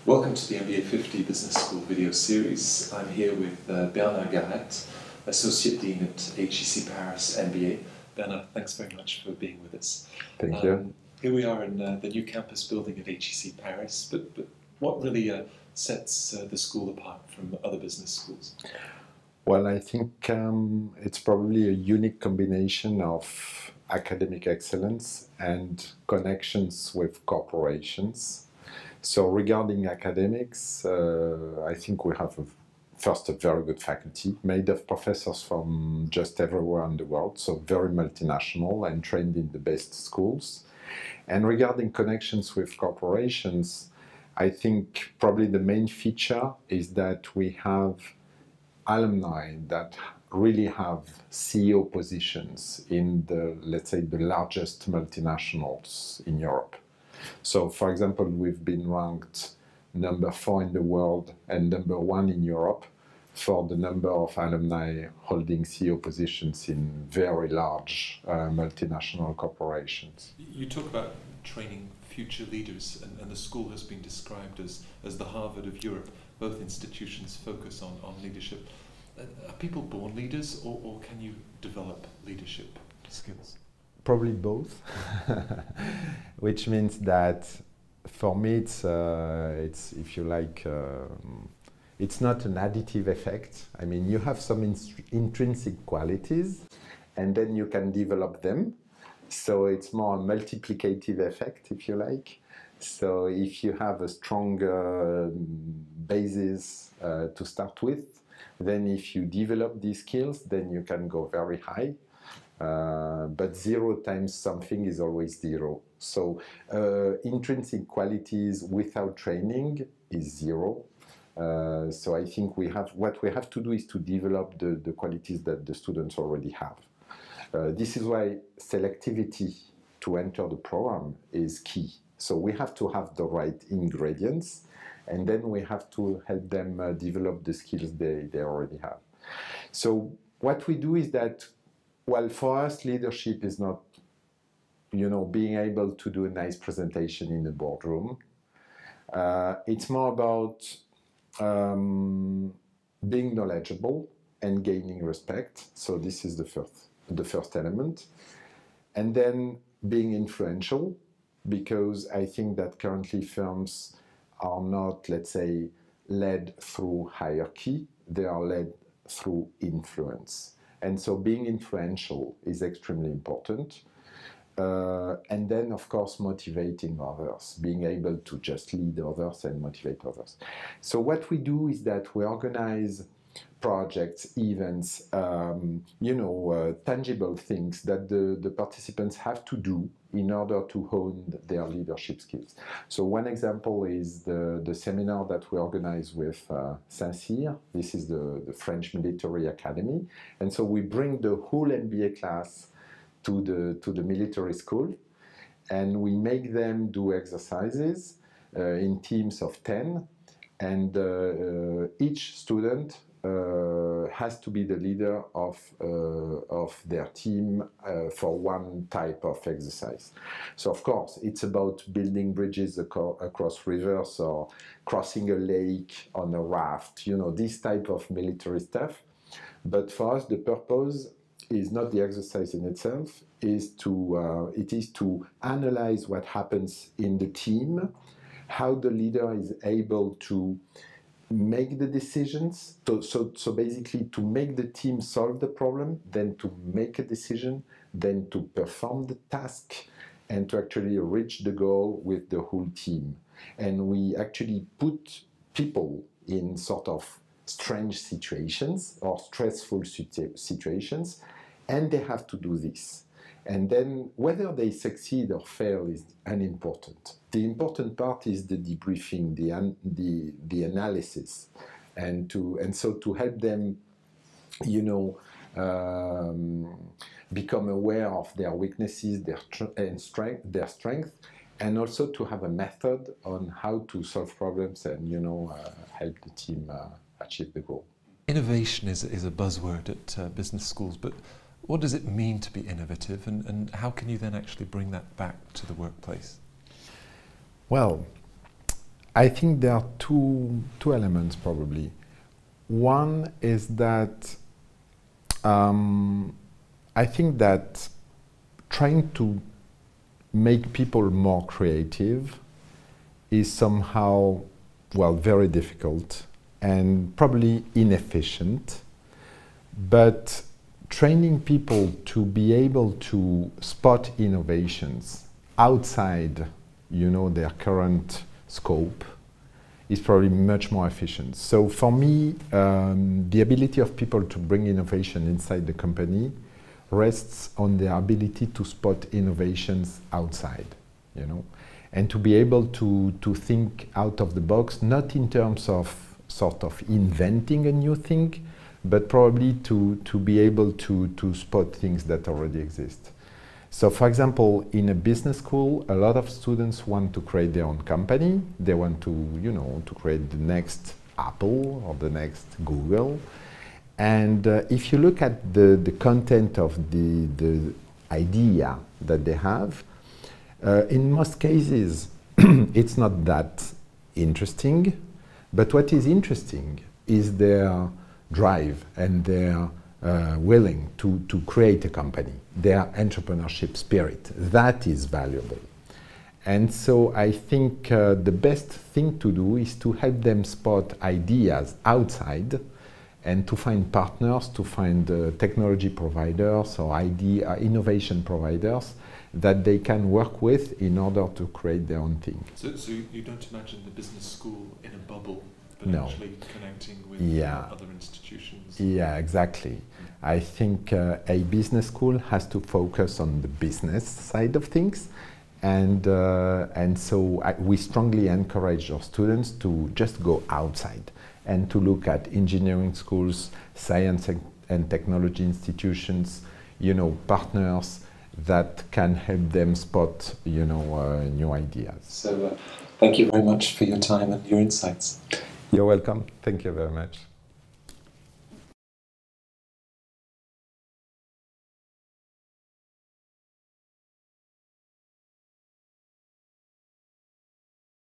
Welcome to the MBA50 Business School video series. I'm here with Bernard Garrette, Associate Dean at HEC Paris MBA. Bernard, thanks very much for being with us. Thank you. Here we are in the new campus building at HEC Paris, but what really sets the school apart from other business schools? Well, I think it's probably a unique combination of academic excellence and connections with corporations. So regarding academics, I think we have first a very good faculty made of professors from just everywhere in the world, so very multinational and trained in the best schools. And regarding connections with corporations, I think probably the main feature is that we have alumni that really have CEO positions in the, let's say, the largest multinationals in Europe. So, for example, we've been ranked number 4 in the world and number 1 in Europe for the number of alumni holding CEO positions in very large multinational corporations. You talk about training future leaders, and the school has been described as the Harvard of Europe. Both institutions focus on leadership. Are people born leaders, or can you develop leadership skills? Probably both, which means that for me it's if you like, it's not an additive effect. I mean, you have some intrinsic qualities and then you can develop them. So it's more a multiplicative effect, if you like. So if you have a strong basis to start with, then if you develop these skills, then you can go very high. But 0 times something is always 0. So intrinsic qualities without training is 0. So I think what we have to do is to develop the qualities that the students already have. This is why selectivity to enter the program is key. So we have to have the right ingredients, and then we have to help them develop the skills they already have. So what we do is that, well, for us, leadership is not, being able to do a nice presentation in the boardroom. It's more about being knowledgeable and gaining respect. So this is the first element. And then being influential, because I think that currently firms are not, let's say, led through hierarchy. They are led through influence. And so being influential is extremely important. And then, of course, motivating others, being able to just lead others and motivate others. So what we do is that we organize projects, events, tangible things that the participants have to do in order to hone their leadership skills. So one example is the seminar that we organize with Saint-Cyr. This is the French military academy. And so we bring the whole MBA class to the military school, and we make them do exercises in teams of 10, and each student has to be the leader of their team for one type of exercise. So of course it's about building bridges across rivers or crossing a lake on a raft, this type of military stuff. But for us the purpose is not the exercise in itself, it is to analyze what happens in the team, how the leader is able to make the decisions, so basically to make the team solve the problem, then to make a decision, then to perform the task, and to actually reach the goal with the whole team. And we actually put people in sort of strange situations or stressful situations, and they have to do this. And then whether they succeed or fail is unimportant. The important part is the debriefing, the analysis, and so to help them, become aware of their weaknesses, their strength, and also to have a method on how to solve problems and help the team achieve the goal. Innovation is a buzzword at business schools, but what does it mean to be innovative, and how can you then actually bring that back to the workplace? Well, I think there are two elements probably. One is that I think that trying to make people more creative is somehow, well, very difficult and probably inefficient. But training people to be able to spot innovations outside, you know, their current scope is probably much more efficient. So for me, the ability of people to bring innovation inside the company rests on their ability to spot innovations outside, you know, and to be able to think out of the box, not in terms of sort of inventing a new thing, but probably to be able to spot things that already exist. So for example, in a business school, a lot of students want to create their own company. They want to, you know, to create the next Apple or the next Google. And if you look at the content of the idea that they have, in most cases, it's not that interesting. But what is interesting is their drive and their willing to create a company, their entrepreneurship spirit. That is valuable. And so I think the best thing to do is to help them spot ideas outside and to find partners, to find technology providers or innovation providers that they can work with in order to create their own thing. So you don't imagine the business school in a bubble, but no. Actually connecting with other institutions? Yeah, exactly. I think a business school has to focus on the business side of things, and so we strongly encourage our students to just go outside and to look at engineering schools, science and technology institutions, you know, partners that can help them spot, you know, new ideas. So thank you very much for your time and your insights. You're welcome. Thank you very much.